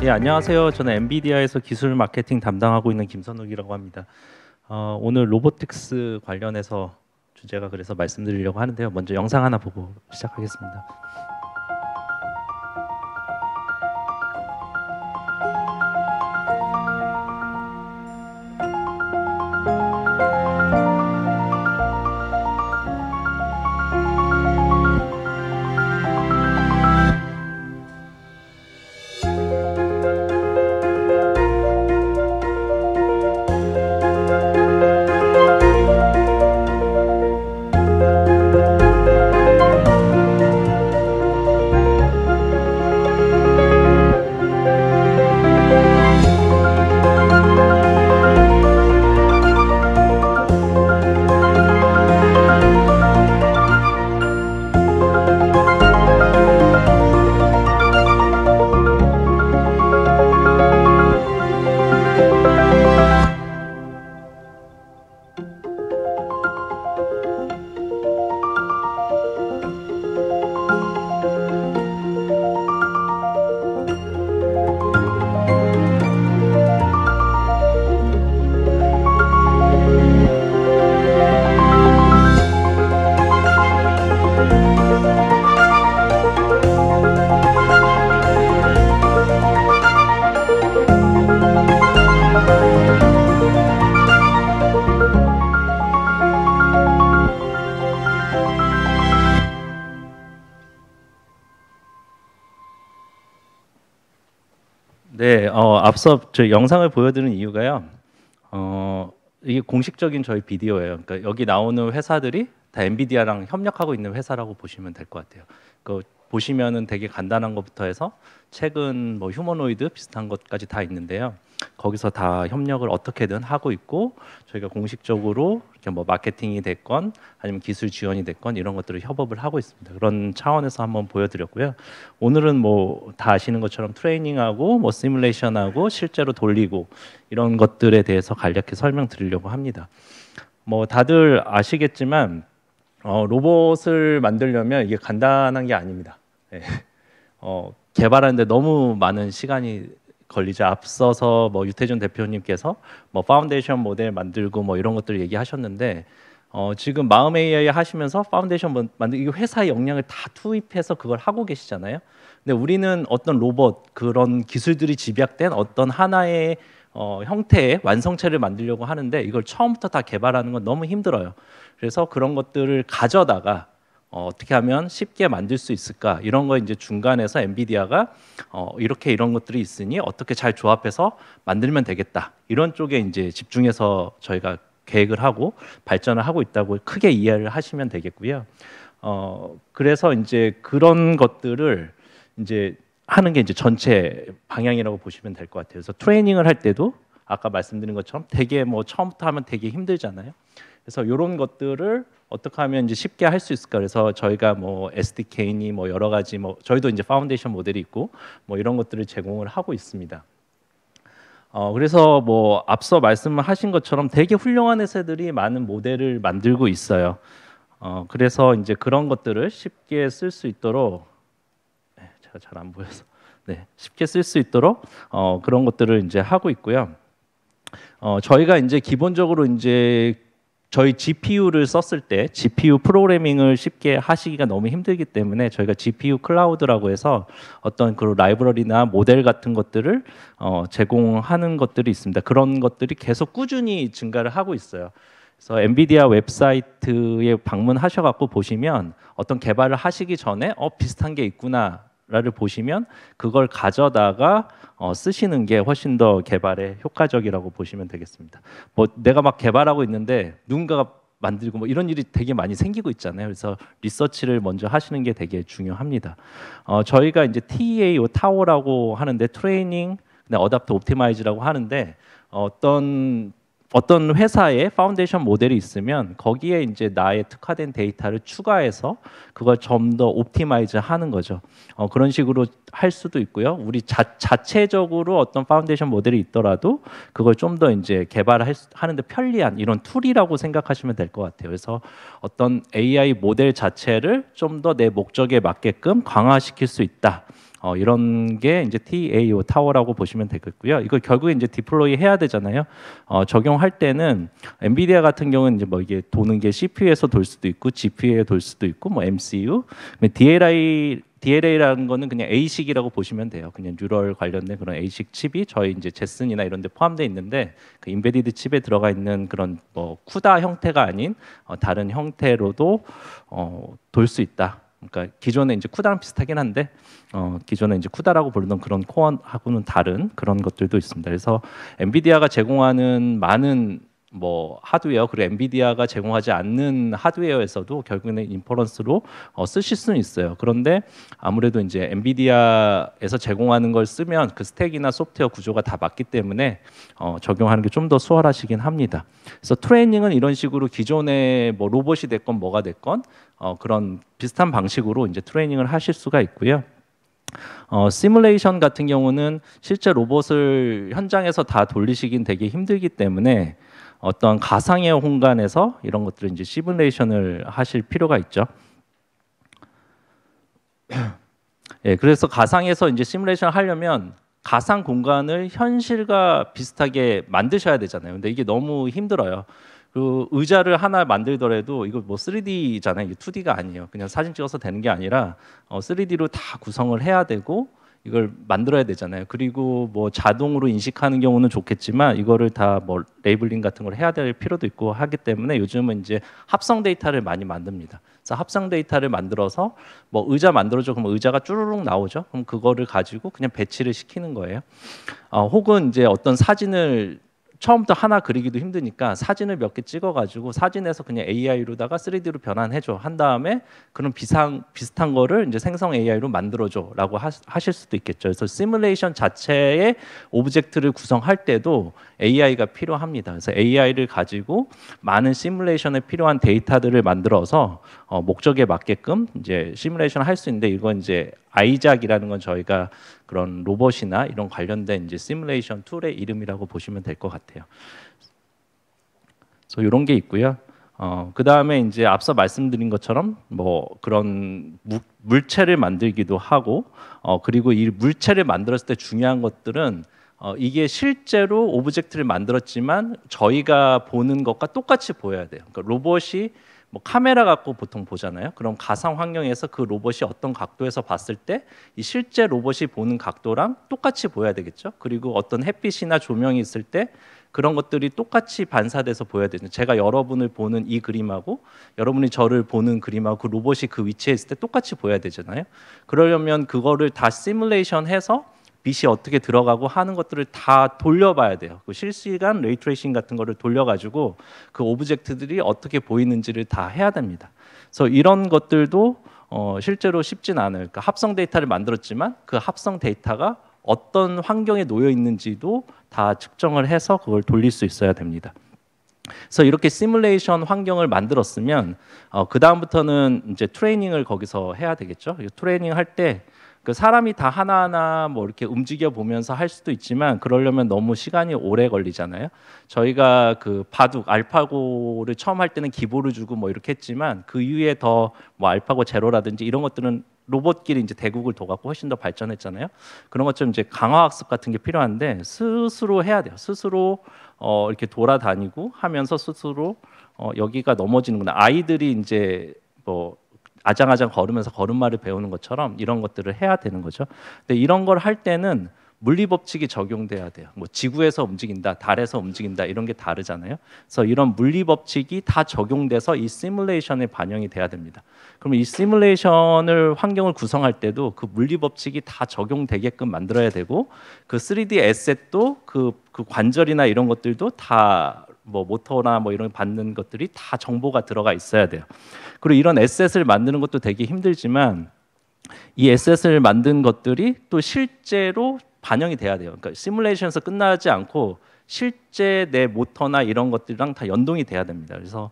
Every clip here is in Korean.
예, 안녕하세요. 저는 엔비디아에서 기술 마케팅 담당하고 있는 김선욱이라고 합니다. 오늘 로보틱스 관련해서 주제가 그래서 말씀드리려고 하는데요. 먼저 영상 하나 보고 시작하겠습니다. 네, 앞서 저 영상을 보여드린 이유가요. 이게 공식적인 저희 비디오예요. 그러니까 여기 나오는 회사들이 다 엔비디아랑 협력하고 있는 회사라고 보시면 될 것 같아요. 그 보시면은 되게 간단한 것부터 해서 최근 뭐 휴머노이드 비슷한 것까지 다 있는데요. 거기서 다 협력을 어떻게든 하고 있고 저희가 공식적으로 이렇게 뭐 마케팅이 됐건 아니면 기술 지원이 됐건 이런 것들을 협업을 하고 있습니다. 그런 차원에서 한번 보여드렸고요. 오늘은 뭐 다 아시는 것처럼 트레이닝하고 뭐 시뮬레이션하고 실제로 돌리고 이런 것들에 대해서 간략히 설명드리려고 합니다. 뭐 다들 아시겠지만 로봇을 만들려면 이게 간단한 게 아닙니다. 네. 개발하는데 너무 많은 시간이 걸리죠. 앞서서 뭐 유태준 대표님께서 뭐 파운데이션 모델 만들고 뭐 이런 것들 얘기하셨는데 지금 마음 AI 하시면서 파운데이션 만들고 회사의 역량을 다 투입해서 그걸 하고 계시잖아요. 근데 우리는 어떤 로봇 그런 기술들이 집약된 어떤 하나의 형태의 완성체를 만들려고 하는데 이걸 처음부터 다 개발하는 건 너무 힘들어요. 그래서 그런 것들을 가져다가 어떻게 하면 쉽게 만들 수 있을까 이런 거 이제 중간에서 엔비디아가 이렇게 이런 것들이 있으니 어떻게 잘 조합해서 만들면 되겠다 이런 쪽에 이제 집중해서 저희가 계획을 하고 발전을 하고 있다고 크게 이해를 하시면 되겠고요. 그래서 이제 그런 것들을 이제 하는 게 이제 전체 방향이라고 보시면 될 것 같아요. 그래서 트레이닝을 할 때도 아까 말씀드린 것처럼 되게 뭐 처음부터 하면 되게 힘들잖아요. 그래서 이런 것들을 어떻게 하면 이제 쉽게 할 수 있을까? 그래서 저희가 뭐 SDK니 뭐 여러 가지 뭐 저희도 이제 파운데이션 모델이 있고 뭐 이런 것들을 제공을 하고 있습니다. 그래서 뭐 앞서 말씀하신 것처럼 되게 훌륭한 회사들이 많은 모델을 만들고 있어요. 그래서 이제 그런 것들을 쉽게 쓸 수 있도록 제가 잘 안 보여서 쉽게 쓸 수 있도록 그런 것들을 이제 하고 있고요. 저희가 이제 기본적으로 이제 저희 GPU를 썼을 때 GPU 프로그래밍을 쉽게 하시기가 너무 힘들기 때문에 저희가 GPU 클라우드라고 해서 어떤 그 라이브러리나 모델 같은 것들을 제공하는 것들이 있습니다. 그런 것들이 계속 꾸준히 증가를 하고 있어요. 그래서 엔비디아 웹사이트에 방문하셔갖고 보시면 어떤 개발을 하시기 전에 비슷한 게 있구나. 라를 보시면 그걸 가져다가 쓰시는 게 훨씬 더 개발에 효과적이라고 보시면 되겠습니다. 뭐 내가 막 개발하고 있는데 누군가가 만들고 뭐 이런 일이 되게 많이 생기고 있잖아요. 그래서 리서치를 먼저 하시는 게 되게 중요합니다. 저희가 이제 TEA 타오라고 하는데 트레이닝, 어댑터 옵티마이즈라고 하는데 어떤 회사의 파운데이션 모델이 있으면 거기에 이제 나의 특화된 데이터를 추가해서 그걸 좀 더 옵티마이즈 하는 거죠. 그런 식으로 할 수도 있고요. 우리 자체적으로 어떤 파운데이션 모델이 있더라도 그걸 좀 더 이제 개발하는데 편리한 이런 툴이라고 생각하시면 될 것 같아요. 그래서 어떤 AI 모델 자체를 좀 더 내 목적에 맞게끔 강화시킬 수 있다. 이런 게 이제 TAO 타워라고 보시면 되겠고요. 이걸 결국에 이제 디플로이 해야 되잖아요. 적용할 때는 엔비디아 같은 경우는 이제 뭐 이게 도는 게 CPU에서 돌 수도 있고 GPU에 돌 수도 있고 뭐 MCU, DLA라는 거는 그냥 ASIC이라고 보시면 돼요. 그냥 뉴럴 관련된 그런 ASIC 칩이 저희 이제 제슨이나 이런 데 포함되어 있는데 그 인베디드 칩에 들어가 있는 그런 뭐 쿠다 형태가 아닌 다른 형태로도 돌 수 있다. 그러니까 기존에 이제 쿠다랑 비슷하긴 한데 기존에 이제 쿠다라고 부르던 그런 코어하고는 다른 그런 것들도 있습니다. 그래서 엔비디아가 제공하는 많은 뭐 하드웨어 그리고 엔비디아가 제공하지 않는 하드웨어에서도 결국에는 인퍼런스로 쓰실 수는 있어요. 그런데 아무래도 이제 엔비디아에서 제공하는 걸 쓰면 그 스택이나 소프트웨어 구조가 다 맞기 때문에 적용하는 게 좀 더 수월하시긴 합니다. 그래서 트레이닝은 이런 식으로 기존에 뭐 로봇이 됐건 뭐가 됐건 그런 비슷한 방식으로 이제 트레이닝을 하실 수가 있고요. 시뮬레이션 같은 경우는 실제 로봇을 현장에서 다 돌리시긴 되게 힘들기 때문에 어떤 가상의 공간에서 이런 것들을 이제 시뮬레이션을 하실 필요가 있죠. 예, 그래서 가상에서 이제 시뮬레이션 하려면 가상 공간을 현실과 비슷하게 만드셔야 되잖아요. 근데 이게 너무 힘들어요. 그 의자를 하나 만들더라도 이거 뭐 3D잖아요. 이게 2D가 아니에요. 그냥 사진 찍어서 되는 게 아니라 3D로 다 구성을 해야 되고 이걸 만들어야 되잖아요. 그리고 뭐 자동으로 인식하는 경우는 좋겠지만 이거를 다 뭐 레이블링 같은 걸 해야 될 필요도 있고 하기 때문에 요즘은 이제 합성 데이터를 많이 만듭니다. 그래서 합성 데이터를 만들어서 뭐 의자 만들어줘 그러면 의자가 쭈루룩 나오죠. 그럼 그거를 가지고 그냥 배치를 시키는 거예요. 혹은 이제 어떤 사진을 처음부터 하나 그리기도 힘드니까 사진을 몇 개 찍어가지고 사진에서 그냥 AI로다가 3D로 변환해줘 한 다음에 그런 비슷한 거를 이제 생성 AI로 만들어줘라고 하실 수도 있겠죠. 그래서 시뮬레이션 자체의 오브젝트를 구성할 때도 AI가 필요합니다. 그래서 AI를 가지고 많은 시뮬레이션에 필요한 데이터들을 만들어서 목적에 맞게끔 이제 시뮬레이션 할 수 있는데 이건 이제 아이작이라는 건 저희가 그런 로봇이나 이런 관련된 이제 시뮬레이션 툴의 이름이라고 보시면 될 것 같아요. 그래서 이런 게 있고요. 그 다음에 이제 앞서 말씀드린 것처럼 뭐 그런 물체를 만들기도 하고 그리고 이 물체를 만들었을 때 중요한 것들은 이게 실제로 오브젝트를 만들었지만 저희가 보는 것과 똑같이 보여야 돼요. 그러니까 로봇이 뭐 카메라 갖고 보통 보잖아요. 그럼 가상 환경에서 그 로봇이 어떤 각도에서 봤을 때 이 실제 로봇이 보는 각도랑 똑같이 보여야 되겠죠. 그리고 어떤 햇빛이나 조명이 있을 때 그런 것들이 똑같이 반사돼서 보여야 되죠. 제가 여러분을 보는 이 그림하고 여러분이 저를 보는 그림하고 그 로봇이 그 위치에 있을 때 똑같이 보여야 되잖아요. 그러려면 그거를 다 시뮬레이션해서 빛이 어떻게 들어가고 하는 것들을 다 돌려봐야 돼요. 그 실시간 레이트레이싱 같은 거를 돌려가지고 그 오브젝트들이 어떻게 보이는지를 다 해야 됩니다. 그래서 이런 것들도 실제로 쉽진 않아요. 그러니까 합성 데이터를 만들었지만 그 합성 데이터가 어떤 환경에 놓여 있는지도 다 측정을 해서 그걸 돌릴 수 있어야 됩니다. 그래서 이렇게 시뮬레이션 환경을 만들었으면 그 다음부터는 이제 트레이닝을 거기서 해야 되겠죠. 트레이닝 할 때 그 사람이 다 하나하나 뭐 이렇게 움직여 보면서 할 수도 있지만 그러려면 너무 시간이 오래 걸리잖아요. 저희가 그 바둑 알파고를 처음 할 때는 기보를 주고 뭐 이렇게 했지만 그 이후에 더 뭐 알파고 제로라든지 이런 것들은 로봇끼리 이제 대국을 둬갖고 훨씬 더 발전했잖아요. 그런 것처럼 이제 강화학습 같은 게 필요한데 스스로 해야 돼요. 스스로 이렇게 돌아다니고 하면서 스스로 여기가 넘어지는구나. 아이들이 이제 뭐 아장아장 걸으면서 걸음마를 배우는 것처럼 이런 것들을 해야 되는 거죠. 근데 이런 걸 할 때는 물리 법칙이 적용돼야 돼요. 뭐 지구에서 움직인다, 달에서 움직인다 이런 게 다르잖아요. 그래서 이런 물리 법칙이 다 적용돼서 이 시뮬레이션에 반영이 돼야 됩니다. 그러면 이 시뮬레이션을 환경을 구성할 때도 그 물리 법칙이 다 적용되게끔 만들어야 되고 그 3D 에셋도 그 관절이나 이런 것들도 다 뭐 모터나 뭐 이런 받는 것들이 다 정보가 들어가 있어야 돼요. 그리고 이런 에셋을 만드는 것도 되게 힘들지만 이 에셋을 만든 것들이 또 실제로 반영이 돼야 돼요. 그러니까 시뮬레이션에서 끝나지 않고 실제 내 모터나 이런 것들이랑 다 연동이 돼야 됩니다. 그래서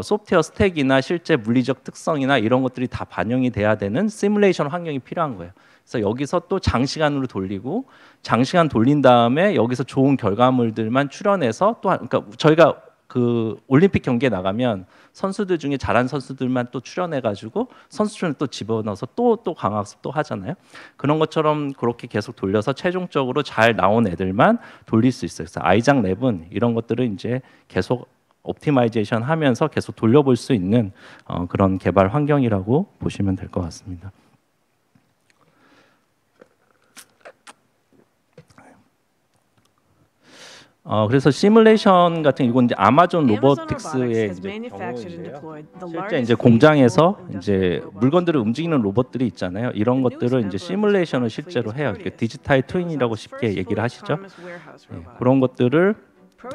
소프트웨어 스택이나 실제 물리적 특성이나 이런 것들이 다 반영이 돼야 되는 시뮬레이션 환경이 필요한 거예요. 그래서 여기서 또 장시간으로 돌리고 장시간 돌린 다음에 여기서 좋은 결과물들만 출현해서 또 그러니까 저희가 그 올림픽 경기에 나가면 선수들 중에 잘한 선수들만 또 출연해가지고 선수촌에 또 집어넣어서 또 강화학습 또 하잖아요. 그런 것처럼 그렇게 계속 돌려서 최종적으로 잘 나온 애들만 돌릴 수 있어요. 그래서 아이작 랩은 이런 것들을 이제 계속 옵티마이제이션 하면서 계속 돌려볼 수 있는 그런 개발 환경이라고 보시면 될 것 같습니다. 그래서 시뮬레이션 같은 이건 이제 아마존 로보틱스의 이제 경우인데요. 실제 이제 공장에서 이제 물건들을 움직이는 로봇들이 있잖아요. 이런 것들을 이제 시뮬레이션을 실제로 해요. 디지털 트윈이라고 쉽게 얘기를 하시죠. 네, 그런 것들을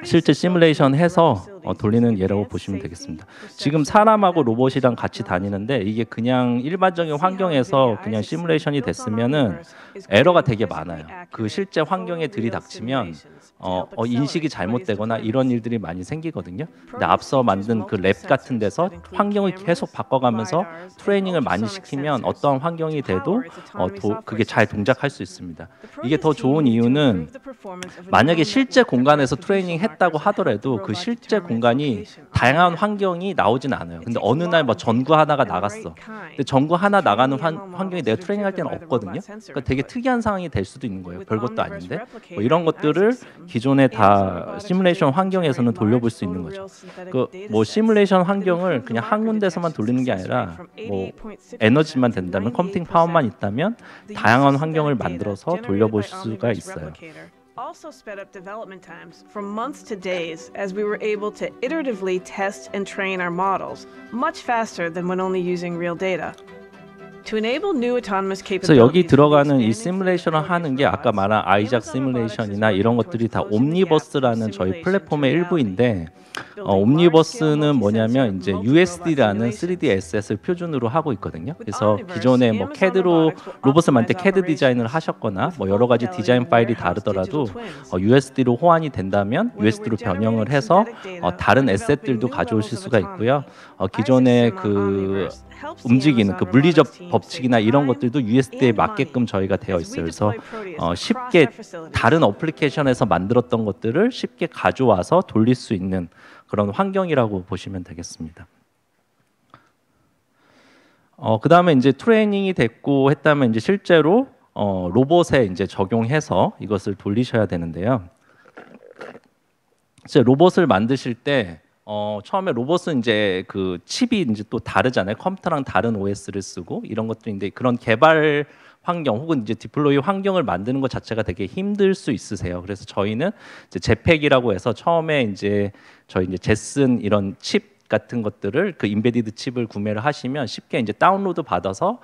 실제 시뮬레이션 해서 돌리는 예라고 보시면 되겠습니다. 지금 사람하고 로봇이랑 같이 다니는데 이게 그냥 일반적인 환경에서 그냥 시뮬레이션이 됐으면은 에러가 되게 많아요. 그 실제 환경에 들이닥치면 인식이 잘못되거나 이런 일들이 많이 생기거든요. 근데 앞서 만든 그 랩 같은 데서 환경을 계속 바꿔가면서 트레이닝을 많이 시키면 어떠한 환경이 돼도 그게 잘 동작할 수 있습니다. 이게 더 좋은 이유는 만약에 실제 공간에서 트레이닝 했다고 하더라도 그 실제 공간이 다양한 환경이 나오진 않아요. 근데 어느 날 뭐 전구 하나가 나갔어. 근데 전구 하나 나가는 환경이 내가 트레이닝할 때는 없거든요. 그러니까 되게 특이한 상황이 될 수도 있는 거예요. 별것도 아닌데 뭐 이런 것들을 기존에 다 시뮬레이션 환경에서는 돌려볼 수 있는 거죠. 그 뭐 시뮬레이션 환경을 그냥 한 군데서만 돌리는 게 아니라 뭐 에너지만 된다면 컴퓨팅 파워만 있다면 다양한 환경을 만들어서 돌려볼 수가 있어요. Also sped up development times from months to days as we were able to iteratively test and train our models much faster than when only using real data. To enable new autonomous capabilities. 그래서 여기 들어가는 이 시뮬레이션을 하는 게 아까 말한 아이작 시뮬레이션이나 이런 것들이 다 옴니버스라는 저희 플랫폼의 일부인데 옴니버스는 뭐냐면 이제 USD라는 3D 에셋을 표준으로 하고 있거든요. 그래서 기존에 뭐 CAD로 로봇을 만들 때 CAD 디자인을 하셨거나 뭐 여러 가지 디자인 파일이 다르더라도 USD로 호환이 된다면 USD로 변형을 해서 다른 에셋들도 가져오실 수가 있고요. 기존에 그 움직이는 그 물리적 법칙이나 이런 것들도 USD에 맞게끔 저희가 되어 있어요. 그래서 쉽게 다른 어플리케이션에서 만들었던 것들을 쉽게 가져와서 돌릴 수 있는 그런 환경이라고 보시면 되겠습니다. 그 다음에 이제 트레이닝이 됐고 했다면 이제 실제로 로봇에 이제 적용해서 이것을 돌리셔야 되는데요. 이제 로봇을 만드실 때 처음에 로봇은 이제 그 칩이 이제 또 다르잖아요. 컴퓨터랑 다른 OS를 쓰고 이런 것들인데 그런 개발 환경 혹은 이제 디플로이 환경을 만드는 것 자체가 되게 힘들 수 있으세요. 그래서 저희는 이제 제팩이라고 해서 처음에 이제 저희 이제 제슨 이런 칩 같은 것들을 그 인베디드 칩을 구매를 하시면 쉽게 이제 다운로드 받아서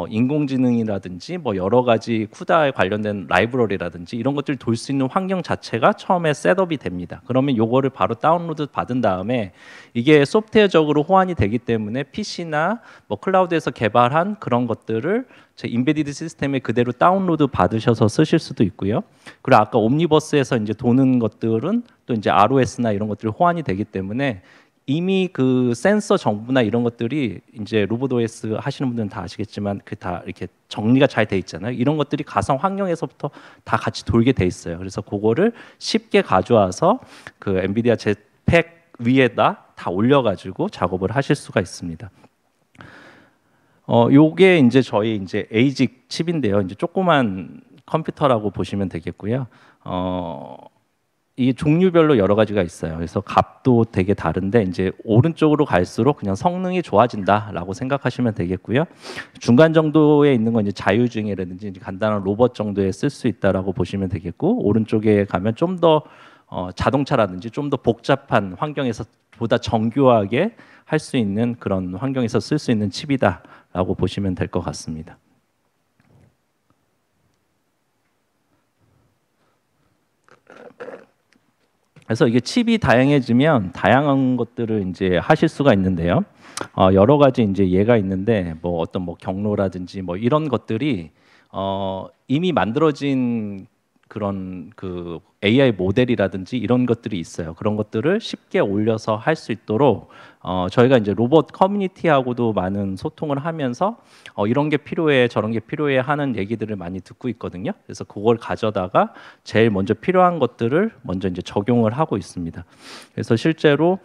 인공지능이라든지 뭐 여러 가지 쿠다에 관련된 라이브러리라든지 이런 것들 돌 수 있는 환경 자체가 처음에 셋업이 됩니다. 그러면 요거를 바로 다운로드 받은 다음에 이게 소프트웨어적으로 호환이 되기 때문에 PC나 뭐 클라우드에서 개발한 그런 것들을 제 인베디드 시스템에 그대로 다운로드 받으셔서 쓰실 수도 있고요. 그리고 아까 옴니버스에서 이제 도는 것들은 또 이제 ROS나 이런 것들이 호환이 되기 때문에 이미 그 센서 정보나 이런 것들이 이제 로봇 OS 하시는 분들은 다 아시겠지만 그 다 이렇게 정리가 잘 돼 있잖아요. 이런 것들이 가상 환경에서부터 다 같이 돌게 돼 있어요. 그래서 그거를 쉽게 가져와서 그 엔비디아 제팩 위에다 다 올려가지고 작업을 하실 수가 있습니다. 요게 이제 저희 이제 에이직 칩인데요. 이제 조그만 컴퓨터라고 보시면 되겠고요. 이게 종류별로 여러 가지가 있어요. 그래서 값도 되게 다른데 이제 오른쪽으로 갈수록 그냥 성능이 좋아진다라고 생각하시면 되겠고요. 중간 정도에 있는 건 이제 자율주행이라든지 이제 간단한 로봇 정도에 쓸 수 있다라고 보시면 되겠고 오른쪽에 가면 좀 더 자동차라든지 좀 더 복잡한 환경에서 보다 정교하게 할 수 있는 그런 환경에서 쓸 수 있는 칩이다라고 보시면 될 것 같습니다. 그래서 이게 칩이 다양해지면 다양한 것들을 이제 하실 수가 있는데요. 여러 가지 이제 예가 있는데 뭐 어떤 뭐 경로라든지 뭐 이런 것들이 이미 만들어진 그런 그 AI 모델이라든지 이런 것들이 있어요. 그런 것들을 쉽게 올려서 할 수 있도록 저희가 이제 로봇 커뮤니티하고도 많은 소통을 하면서 이런 게 필요해, 저런 게 필요해 하는 얘기들을 많이 듣고 있거든요. 그래서 그걸 가져다가 제일 먼저 필요한 것들을 먼저 이제 적용을 하고 있습니다. 그래서 실제로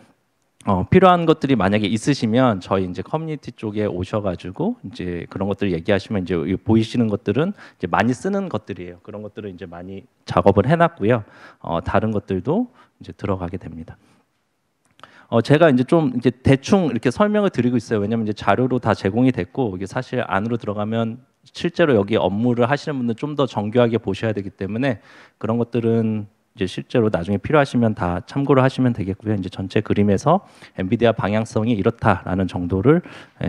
필요한 것들이 만약에 있으시면 저희 이제 커뮤니티 쪽에 오셔가지고 이제 그런 것들 얘기하시면 이제 보이시는 것들은 이제 많이 쓰는 것들이에요. 그런 것들을 이제 많이 작업을 해놨고요. 다른 것들도 이제 들어가게 됩니다. 제가 이제 좀 이제 대충 이렇게 설명을 드리고 있어요. 왜냐하면 이제 자료로 다 제공이 됐고 이게 사실 안으로 들어가면 실제로 여기 업무를 하시는 분들 좀 더 정교하게 보셔야 되기 때문에 그런 것들은 이제 실제로 나중에 필요하시면 다 참고를 하시면 되겠고요. 이제 전체 그림에서 엔비디아 방향성이 이렇다라는 정도를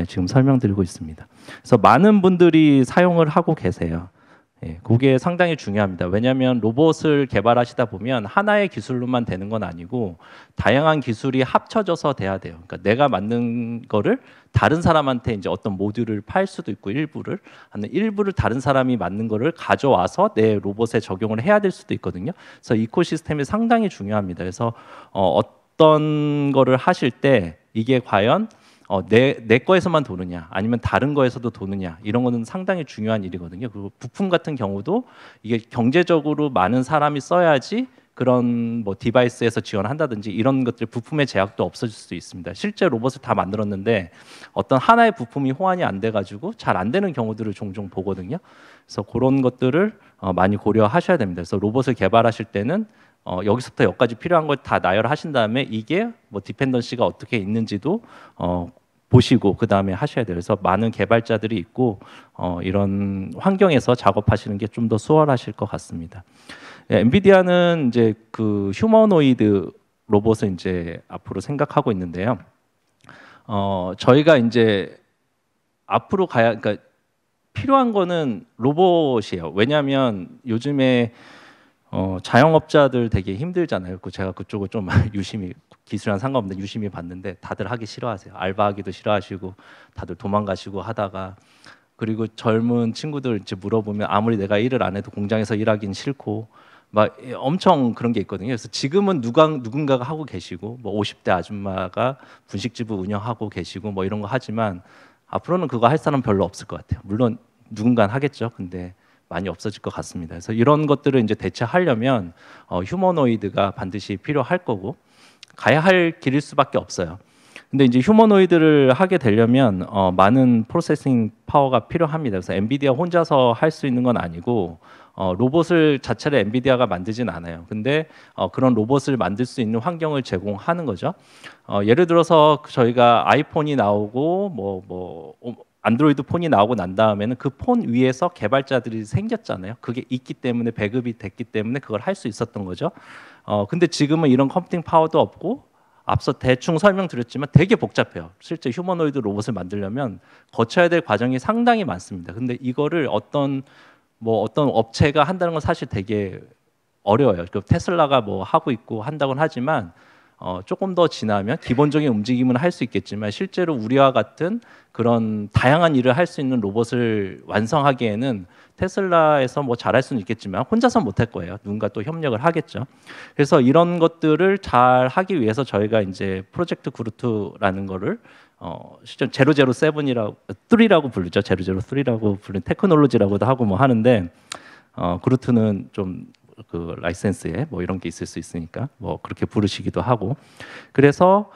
지금 설명드리고 있습니다. 그래서 많은 분들이 사용을 하고 계세요. 그게 상당히 중요합니다. 왜냐하면 로봇을 개발하시다 보면 하나의 기술로만 되는 건 아니고 다양한 기술이 합쳐져서 돼야 돼요. 그러니까 내가 만든 거를 다른 사람한테 이제 어떤 모듈을 팔 수도 있고 일부를 다른 사람이 만든 거를 가져와서 내 로봇에 적용을 해야 될 수도 있거든요. 그래서 이코시스템이 상당히 중요합니다. 그래서 어떤 거를 하실 때 이게 과연 내 거에서만 도느냐 아니면 다른 거에서도 도느냐 이런 거는 상당히 중요한 일이거든요. 그리고 부품 같은 경우도 이게 경제적으로 많은 사람이 써야지 그런 뭐 디바이스에서 지원한다든지 이런 것들 부품의 제약도 없어질 수 있습니다. 실제 로봇을 다 만들었는데 어떤 하나의 부품이 호환이 안 돼가지고 잘 안 되는 경우들을 종종 보거든요. 그래서 그런 것들을 많이 고려하셔야 됩니다. 그래서 로봇을 개발하실 때는 여기서부터 여기까지 필요한 걸 다 나열하신 다음에 이게 뭐 디펜던시가 어떻게 있는지도 보시고 그 다음에 하셔야 돼요. 그래서 많은 개발자들이 있고 이런 환경에서 작업하시는 게 좀 더 수월하실 것 같습니다. 엔비디아는 이제 그 휴머노이드 로봇을 이제 앞으로 생각하고 있는데요. 저희가 이제 앞으로 그러니까 필요한 거는 로봇이에요. 왜냐하면 요즘에 자영업자들 되게 힘들잖아요. 제가 그쪽을 좀 유심히 기술이랑 상관없는데 유심히 봤는데 다들 하기 싫어하세요. 알바하기도 싫어하시고 다들 도망가시고 하다가 그리고 젊은 친구들 이제 물어보면 아무리 내가 일을 안 해도 공장에서 일하긴 싫고 막 엄청 그런 게 있거든요. 그래서 지금은 누군가가 하고 계시고 뭐 50대 아줌마가 분식집을 운영하고 계시고 뭐 이런 거 하지만 앞으로는 그거 할 사람 별로 없을 것 같아요. 물론 누군가는 하겠죠. 근데 많이 없어질 것 같습니다. 그래서 이런 것들을 이제 대체하려면 휴머노이드가 반드시 필요할 거고 가야 할 길일 수밖에 없어요. 근데 이제 휴머노이드를 하게 되려면 많은 프로세싱 파워가 필요합니다. 그래서 엔비디아 혼자서 할 수 있는 건 아니고 로봇을 자체를 엔비디아가 만들진 않아요. 근데 그런 로봇을 만들 수 있는 환경을 제공하는 거죠. 예를 들어서 저희가 아이폰이 나오고 뭐 안드로이드 폰이 나오고 난 다음에는 그 폰 위에서 개발자들이 생겼잖아요. 그게 있기 때문에 배급이 됐기 때문에 그걸 할 수 있었던 거죠. 근데 지금은 이런 컴퓨팅 파워도 없고 앞서 대충 설명드렸지만 되게 복잡해요. 실제 휴머노이드 로봇을 만들려면 거쳐야 될 과정이 상당히 많습니다. 근데 이거를 어떤 업체가 한다는 건 사실 되게 어려워요. 테슬라가 뭐 하고 있고 한다고는 하지만 조금 더 지나면 기본적인 움직임은 할 수 있겠지만 실제로 우리와 같은 그런 다양한 일을 할 수 있는 로봇을 완성하기에는 테슬라에서 뭐 잘할 수는 있겠지만 혼자서 못할 거예요. 누군가 또 협력을 하겠죠. 그래서 이런 것들을 잘 하기 위해서 저희가 이제 프로젝트 그루트라는 거를 실제 007이라고 3라고 부르죠. 003라고 부르는 테크놀로지라고도 하고 뭐 하는데 그루트는 좀 그 라이센스에 뭐 이런 게 있을 수 있으니까 뭐 그렇게 부르시기도 하고 그래서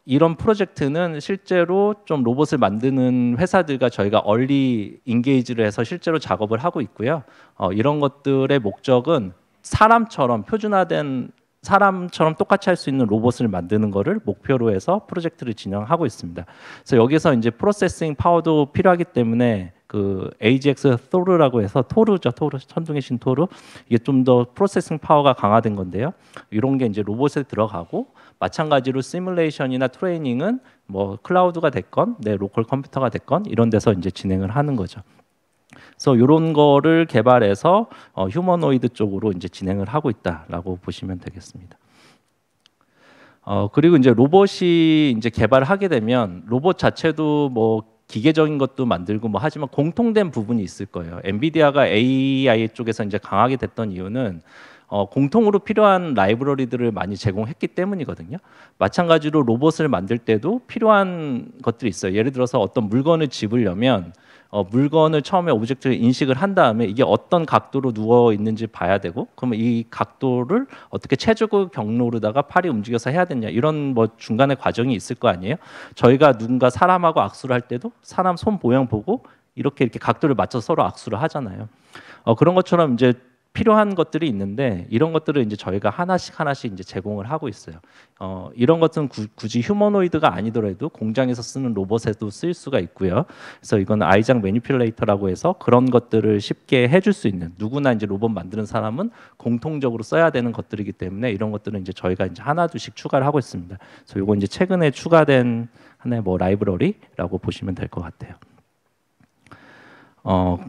이런 프로젝트는 실제로 좀 로봇을 만드는 회사들과 저희가 얼리 인게이지를 해서 실제로 작업을 하고 있고요. 이런 것들의 목적은 사람처럼 표준화된 사람처럼 똑같이 할 수 있는 로봇을 만드는 거를 목표로 해서 프로젝트를 진행하고 있습니다. 그래서 여기서 이제 프로세싱 파워도 필요하기 때문에 그 AGX 토르라고 해서 토르죠, 천둥의 신 토르. 이게 좀 더 프로세싱 파워가 강화된 건데요. 이런 게 이제 로봇에 들어가고 마찬가지로 시뮬레이션이나 트레이닝은 뭐 클라우드가 됐건 내 로컬 컴퓨터가 됐건 이런 데서 이제 진행을 하는 거죠. 그래서 이런 거를 개발해서 휴머노이드 쪽으로 이제 진행을 하고 있다라고 보시면 되겠습니다. 그리고 이제 로봇이 이제 개발하게 되면 로봇 자체도 뭐 기계적인 것도 만들고 뭐 하지만 공통된 부분이 있을 거예요. 엔비디아가 AI 쪽에서 이제 강하게 됐던 이유는 공통으로 필요한 라이브러리들을 많이 제공했기 때문이거든요. 마찬가지로 로봇을 만들 때도 필요한 것들이 있어요. 예를 들어서 어떤 물건을 집으려면 물건을 처음에 오브젝트를 인식을 한 다음에 이게 어떤 각도로 누워 있는지 봐야 되고, 그러면 이 각도를 어떻게 최적의 경로로다가 팔이 움직여서 해야 되냐, 이런 뭐 중간에 과정이 있을 거 아니에요. 저희가 누군가 사람하고 악수를 할 때도 사람 손 모양 보고 이렇게 각도를 맞춰서 서로 악수를 하잖아요. 그런 것처럼 이제 필요한 것들이 있는데 이런 것들을 이제 저희가 하나씩 이제 제공을 하고 있어요. 이런 것은 굳이 휴머노이드가 아니더라도 공장에서 쓰는 로봇에도 쓸 수가 있고요. 그래서 이건 아이작 매니퓰레이터라고 해서 그런 것들을 쉽게 해줄 수 있는, 누구나 이제 로봇 만드는 사람은 공통적으로 써야 되는 것들이기 때문에 이런 것들은 이제 저희가 이제 하나둘씩 추가를 하고 있습니다. 그래서 이건 이제 최근에 추가된 하나의 뭐 라이브러리라고 보시면 될 것 같아요.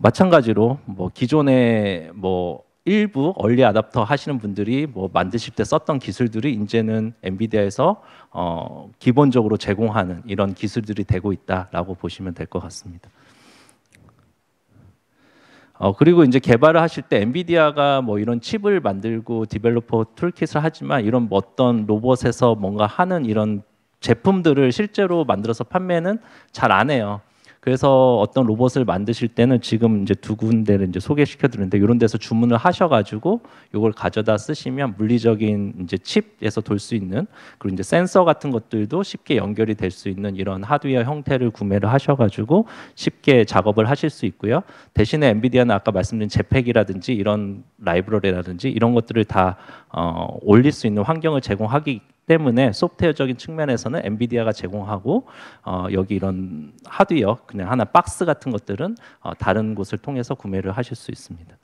마찬가지로 뭐 기존에 뭐 일부 얼리 아답터 하시는 분들이 뭐 만드실 때 썼던 기술들이 이제는 엔비디아에서 기본적으로 제공하는 이런 기술들이 되고 있다라고 보시면 될 것 같습니다. 그리고 이제 개발을 하실 때 엔비디아가 뭐 이런 칩을 만들고 디벨로퍼 툴킷을 하지만 이런 뭐 어떤 로봇에서 뭔가 하는 이런 제품들을 실제로 만들어서 판매는 잘 안 해요. 그래서 어떤 로봇을 만드실 때는 지금 이제 두 군데를 이제 소개시켜 드리는데, 이런 데서 주문을 하셔가지고 이걸 가져다 쓰시면 물리적인 이제 칩에서 돌 수 있는, 그리고 이제 센서 같은 것들도 쉽게 연결이 될 수 있는 이런 하드웨어 형태를 구매를 하셔가지고 쉽게 작업을 하실 수 있고요. 대신에 엔비디아는 아까 말씀드린 제팩이라든지 이런 라이브러리라든지 이런 것들을 다 올릴 수 있는 환경을 제공하기 때문에 소프트웨어적인 측면에서는 엔비디아가 제공하고 여기 이런 하드웨어 그냥 하나 박스 같은 것들은 다른 곳을 통해서 구매를 하실 수 있습니다.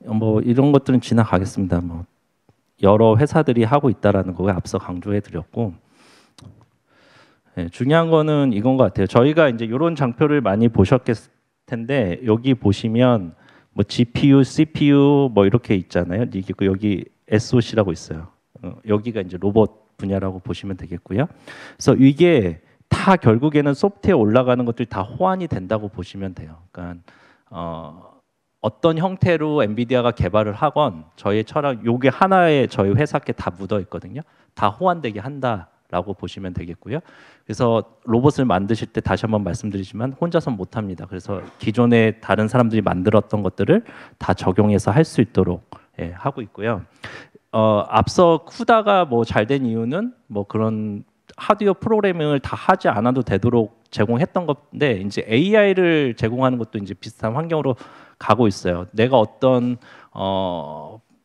뭐 이런 것들은 지나가겠습니다. 뭐 여러 회사들이 하고 있다라는 거 앞서 강조해 드렸고, 네, 중요한 거는 이건 것 같아요. 저희가 이제 이런 장표를 많이 보셨을 텐데 여기 보시면 뭐 GPU, CPU 뭐 이렇게 있잖아요. 이게 여기 SOC라고 있어요. 여기가 이제 로봇 분야라고 보시면 되겠고요. 그래서 이게 다 결국에는 소프트웨어 올라가는 것들이 다 호환이 된다고 보시면 돼요. 그러니까 어떤 형태로 엔비디아가 개발을 하건 저희 철학 요게 하나의 저희 회사께 다 묻어 있거든요. 다 호환되게 한다라고 보시면 되겠고요. 그래서 로봇을 만드실 때 다시 한번 말씀드리지만 혼자서는 못합니다. 그래서 기존에 다른 사람들이 만들었던 것들을 다 적용해서 할 수 있도록 하고 있고요. 앞서 쿠다가 뭐 잘 된 이유는 뭐 그런 하드웨어 프로그래밍을 다 하지 않아도 되도록 제공했던 건데, 이제 AI를 제공하는 것도 이제 비슷한 환경으로 가고 있어요. 내가 어떤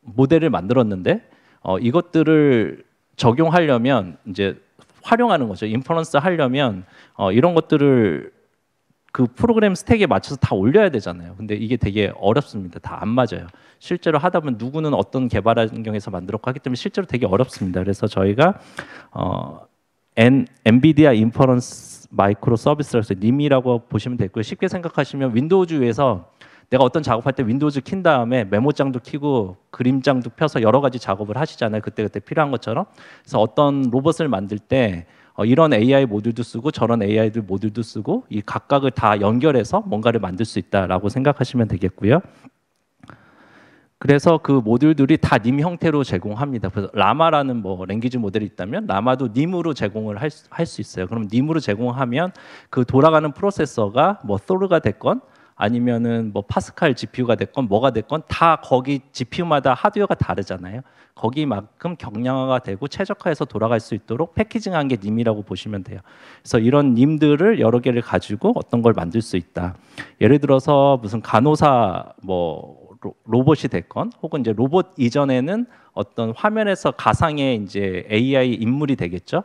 모델을 만들었는데 이것들을 적용하려면 이제 활용하는 거죠. 인퍼런스 하려면 이런 것들을 그 프로그램 스택에 맞춰서 다 올려야 되잖아요. 근데 이게 되게 어렵습니다. 다 안 맞아요. 실제로 하다 보면 누구는 어떤 개발 환경에서 만들었고 하기 때문에 실제로 되게 어렵습니다. 그래서 저희가 엔비디아 인퍼런스 마이크로 서비스라서 님이라고 보시면 되고요. 쉽게 생각하시면 윈도우즈에서 내가 어떤 작업할 때 윈도우즈 킨 다음에 메모장도 키고 그림장도 펴서 여러 가지 작업을 하시잖아요. 그때그때 필요한 것처럼. 그래서 어떤 로봇을 만들 때 이런 AI 모듈도 쓰고 저런 AI 모듈도 쓰고 이 각각을 다 연결해서 뭔가를 만들 수 있다라고 생각하시면 되겠고요. 그래서 그 모듈들이 다 님 형태로 제공합니다. 그래서 라마라는 뭐 랭귀지 모델이 있다면 라마도 님으로 제공을 할 수 있어요. 그럼 님으로 제공하면 그 돌아가는 프로세서가 뭐 소르가 됐건 아니면은 뭐 파스칼 GPU가 됐건 뭐가 됐건 다 거기 GPU마다 하드웨어가 다르잖아요. 거기만큼 경량화가 되고 최적화해서 돌아갈 수 있도록 패키징한 게 님이라고 보시면 돼요. 그래서 이런 님들을 여러 개를 가지고 어떤 걸 만들 수 있다. 예를 들어서 무슨 간호사 뭐 로봇이 됐건 혹은 이제 로봇 이전에는 어떤 화면에서 가상의 이제 AI 인물이 되겠죠.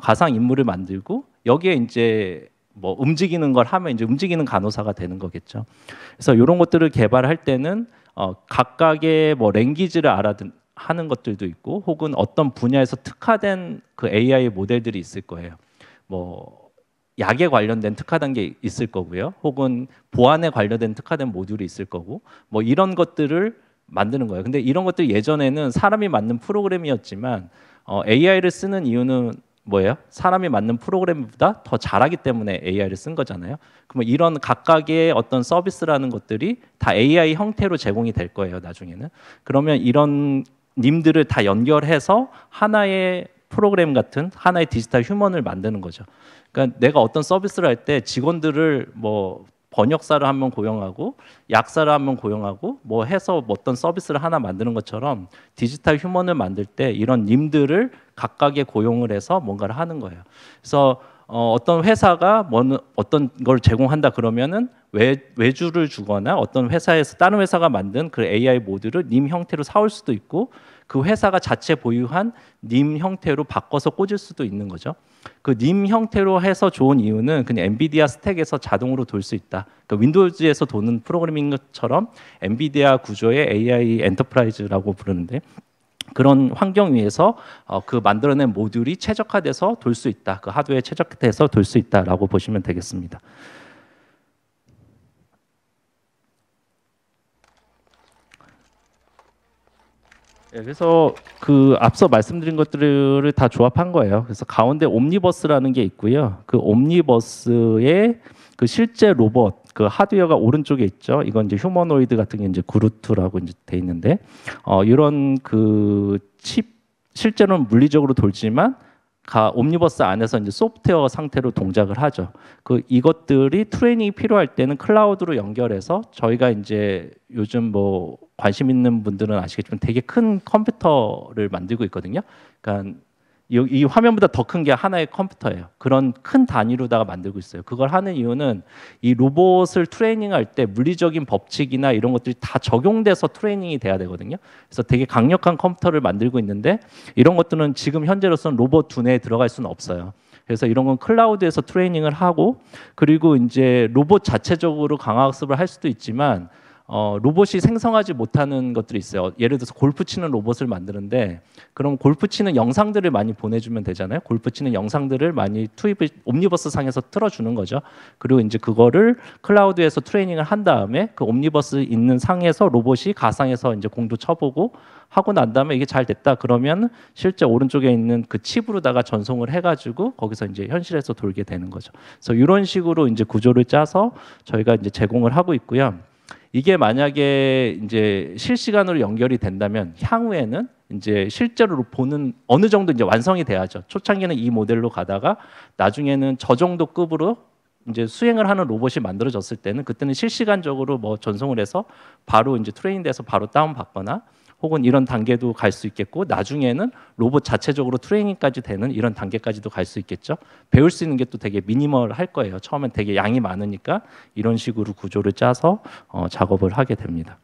가상 인물을 만들고 여기에 이제 뭐 움직이는 걸 하면 이제 움직이는 간호사가 되는 거겠죠. 그래서 이런 것들을 개발할 때는 각각의 뭐 랭귀지를 하는 것들도 있고 혹은 어떤 분야에서 특화된 그 AI 모델들이 있을 거예요. 뭐 약에 관련된 특화된 게 있을 거고요. 혹은 보안에 관련된 특화된 모듈이 있을 거고 뭐 이런 것들을 만드는 거예요. 근데 이런 것들 예전에는 사람이 만든 프로그램이었지만 AI를 쓰는 이유는 뭐예요? 사람이 만든 프로그램보다 더 잘하기 때문에 AI를 쓴 거잖아요. 그러면 이런 각각의 어떤 서비스라는 것들이 다 AI 형태로 제공이 될 거예요, 나중에는. 그러면 이런 님들을 다 연결해서 하나의 프로그램 같은 하나의 디지털 휴먼을 만드는 거죠. 그러니까 내가 어떤 서비스를 할 때 직원들을 뭐 번역사를 한 명 고용하고 약사를 한 명 고용하고 뭐 해서 어떤 서비스를 하나 만드는 것처럼 디지털 휴먼을 만들 때 이런 님들을 각각의 고용을 해서 뭔가를 하는 거예요. 그래서 어떤 회사가 어떤 걸 제공한다 그러면은 외주를 주거나 어떤 회사에서 다른 회사가 만든 그 AI 모듈을 님 형태로 사올 수도 있고 그 회사가 자체 보유한 님 형태로 바꿔서 꽂을 수도 있는 거죠. 그 님 형태로 해서 좋은 이유는 그냥 엔비디아 스택에서 자동으로 돌 수 있다. 그러니까 윈도우즈에서 도는 프로그래밍 것처럼 엔비디아 구조의 AI 엔터프라이즈라고 부르는데 그런 환경 위에서 그 만들어낸 모듈이 최적화돼서 돌 수 있다. 그 하드웨어에 최적화돼서 돌 수 있다라고 보시면 되겠습니다. 그래서 그 앞서 말씀드린 것들을 다 조합한 거예요. 그래서 가운데 옴니버스라는 게 있고요. 그 옴니버스의 그 실제 로봇 그 하드웨어가 오른쪽에 있죠. 이건 이제 휴머노이드 같은 게 이제 그루트라고 이제 돼 있는데 이런 그 칩 실제로는 물리적으로 돌지만 옴니버스 안에서 이제 소프트웨어 상태로 동작을 하죠. 그 이것들이 트레이닝이 필요할 때는 클라우드로 연결해서 저희가 이제 요즘 뭐 관심 있는 분들은 아시겠지만 되게 큰 컴퓨터를 만들고 있거든요. 그러니까 이 화면보다 더 큰 게 하나의 컴퓨터예요. 그런 큰 단위로다가 만들고 있어요. 그걸 하는 이유는 이 로봇을 트레이닝할 때 물리적인 법칙이나 이런 것들이 다 적용돼서 트레이닝이 돼야 되거든요. 그래서 되게 강력한 컴퓨터를 만들고 있는데 이런 것들은 지금 현재로서는 로봇 두뇌에 들어갈 수는 없어요. 그래서 이런 건 클라우드에서 트레이닝을 하고 그리고 이제 로봇 자체적으로 강화학습을 할 수도 있지만 로봇이 생성하지 못하는 것들이 있어요. 예를 들어서 골프 치는 로봇을 만드는데 그럼 골프 치는 영상들을 많이 보내주면 되잖아요. 골프 치는 영상들을 많이 투입을 옴니버스 상에서 틀어주는 거죠. 그리고 이제 그거를 클라우드에서 트레이닝을 한 다음에 그 옴니버스 있는 상에서 로봇이 가상에서 이제 공도 쳐보고 하고 난 다음에 이게 잘 됐다 그러면 실제 오른쪽에 있는 그 칩으로다가 전송을 해가지고 거기서 이제 현실에서 돌게 되는 거죠. 그래서 이런 식으로 이제 구조를 짜서 저희가 이제 제공을 하고 있고요. 이게 만약에 이제 실시간으로 연결이 된다면 향후에는 이제 실제로 보는 어느 정도 이제 완성이 돼야죠. 초창기는 이 모델로 가다가 나중에는 저 정도 급으로 이제 수행을 하는 로봇이 만들어졌을 때는 그때는 실시간적으로 뭐 전송을 해서 바로 이제 트레인돼서 바로 다운 받거나 혹은 이런 단계도 갈 수 있겠고 나중에는 로봇 자체적으로 트레이닝까지 되는 이런 단계까지도 갈 수 있겠죠. 배울 수 있는 게 또 되게 미니멀 할 거예요. 처음엔 되게 양이 많으니까 이런 식으로 구조를 짜서 작업을 하게 됩니다.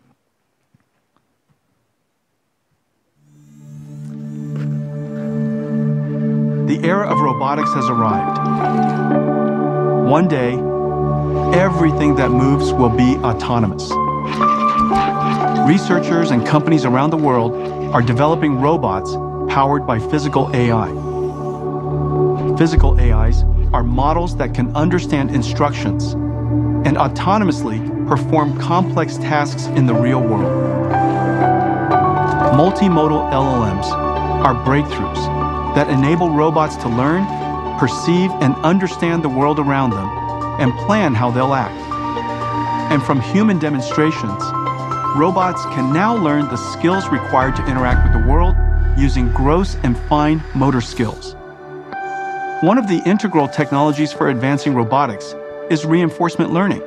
The era of robotics has arrived. One day, everything that moves will be autonomous. Researchers and companies around the world are developing robots powered by physical AI. Physical AIs are models that can understand instructions and autonomously perform complex tasks in the real world. Multimodal LLMs are breakthroughs that enable robots to learn, perceive, and understand the world around them and plan how they'll act. And from human demonstrations, robots can now learn the skills required to interact with the world using gross and fine motor skills. One of the integral technologies for advancing robotics is reinforcement learning.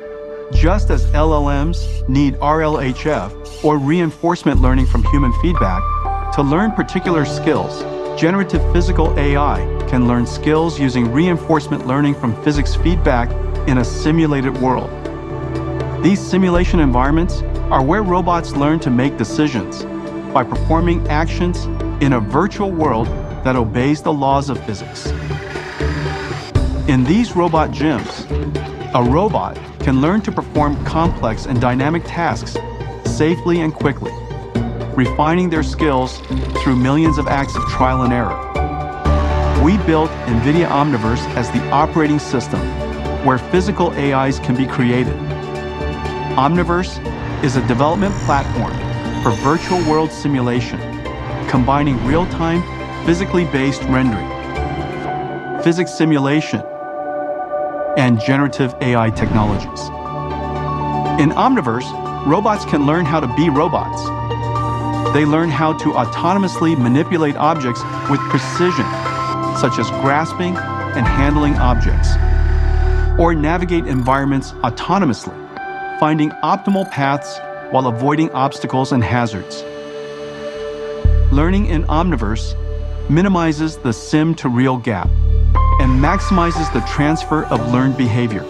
Just as LLMs need RLHF, or reinforcement learning from human feedback, to learn particular skills, generative physical AI can learn skills using reinforcement learning from physics feedback in a simulated world. These simulation environments are where robots learn to make decisions by performing actions in a virtual world that obeys the laws of physics. In these robot gyms, a robot can learn to perform complex and dynamic tasks safely and quickly, refining their skills through millions of acts of trial and error. we built NVIDIA Omniverse as the operating system where physical AIs can be created. Omniverse is a development platform for virtual world simulation, combining real-time, physically based rendering, physics simulation, and generative AI technologies. In Omniverse, robots can learn how to be robots. They learn how to autonomously manipulate objects with precision, such as grasping and handling objects, or navigate environments autonomously, finding optimal paths while avoiding obstacles and hazards. Learning in Omniverse minimizes the sim-to-real gap and maximizes the transfer of learned behavior.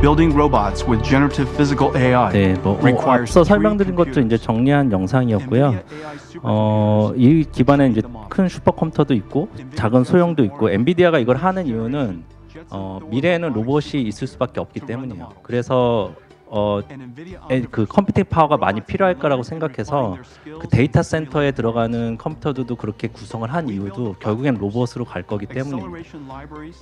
Building robots with generative physical AI 네, requires 앞서 three 설명드린 것도 이제 computers. 정리한 영상이었고요. NVIDIA AI supercomputers 이 기반에 이제 큰 슈퍼컴퓨터도 있고 작은 소형도 있고 엔비디아가 이걸 하는 이유는 미래에는 로봇이 있을 수밖에 없기 때문이에요. 그래서 그 컴퓨팅 파워가 많이 필요할 거라고 생각해서 그 데이터 센터에 들어가는 컴퓨터들도 그렇게 구성을 한 이유도 결국엔 로봇으로 갈 거기 때문입니다.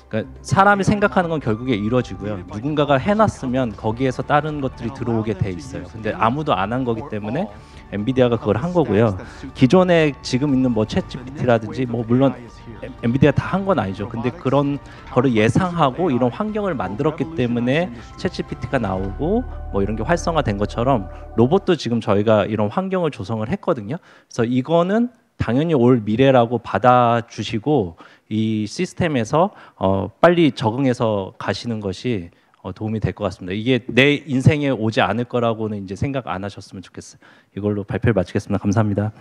그러니까 사람이 생각하는 건 결국에 이루어지고요. 누군가가 해놨으면 거기에서 다른 것들이 들어오게 돼 있어요. 근데 아무도 안 한 거기 때문에 엔비디아가 그걸 한 거고요. 기존에 지금 있는 뭐 챗GPT라든지 뭐 물론 엔비디아 다 한 건 아니죠. 근데 그런 거를 예상하고 이런 환경을 만들었기 때문에 챗GPT가 나오고 뭐 이런 게 활성화된 것처럼 로봇도 지금 저희가 이런 환경을 조성을 했거든요. 그래서 이거는 당연히 올 미래라고 받아주시고 이 시스템에서 빨리 적응해서 가시는 것이 도움이 될 것 같습니다. 이게 내 인생에 오지 않을 거라고는 이제 생각 안 하셨으면 좋겠어요. 이걸로 발표를 마치겠습니다. 감사합니다.